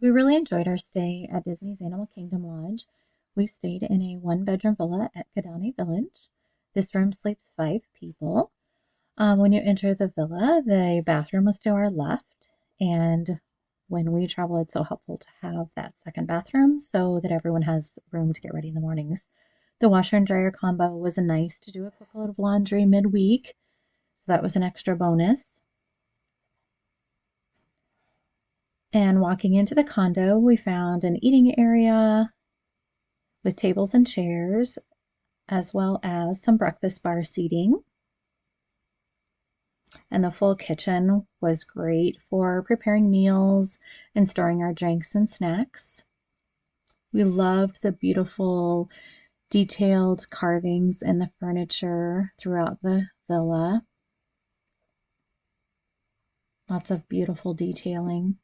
We really enjoyed our stay at Disney's Animal Kingdom Lodge. We stayed in a one-bedroom villa at Kidani Village. This room sleeps 5 people. When you enter the villa, the bathroom was to our left, and when we travel, it's so helpful to have that second bathroom so that everyone has room to get ready in the mornings. The washer and dryer combo was nice to do a quick load of laundry midweek, so that was an extra bonus. And walking into the condo, we found an eating area with tables and chairs, as well as some breakfast bar seating. And the full kitchen was great for preparing meals and storing our drinks and snacks. We loved the beautiful detailed carvings in the furniture throughout the villa. Lots of beautiful detailing.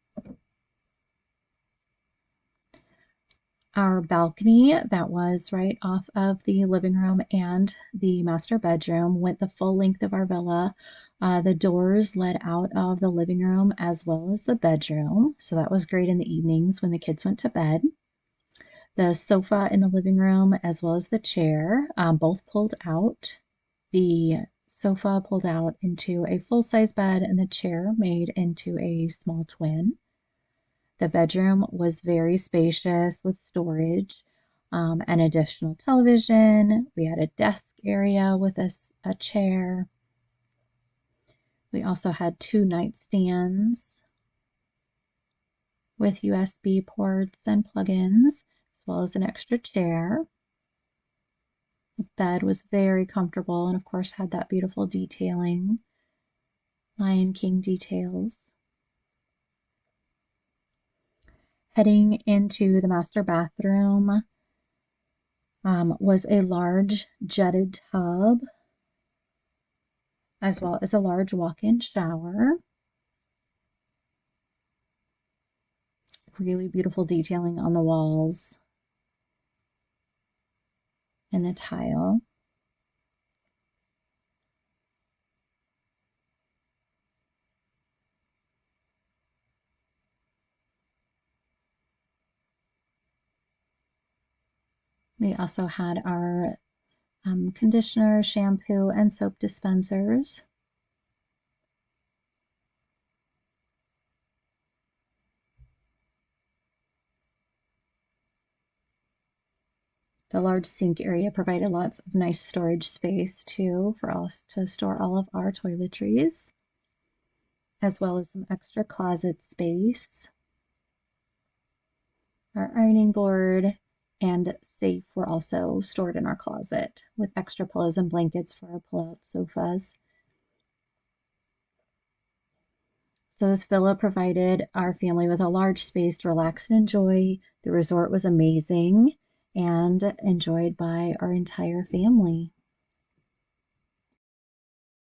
Our balcony that was right off of the living room and the master bedroom went the full length of our villa. The doors led out of the living room as well as the bedroom, so that was great in the evenings when the kids went to bed. The sofa in the living room as well as the chair both pulled out. The sofa pulled out into a full-size bed and the chair made into a small twin. The bedroom was very spacious with storage, an additional television. We had a desk area with a chair. We also had 2 nightstands with USB ports and plugins, as well as an extra chair. The bed was very comfortable and, of course, had that beautiful detailing, Lion King details. Heading into the master bathroom was a large jetted tub, as well as a large walk-in shower. Really beautiful detailing on the walls and the tile. We also had our conditioner, shampoo, and soap dispensers. The large sink area provided lots of nice storage space too for us to store all of our toiletries, as well as some extra closet space. Our ironing board and safe were also stored in our closet with extra pillows and blankets for our pull-out sofas. So this villa provided our family with a large space to relax and enjoy. The resort was amazing and enjoyed by our entire family.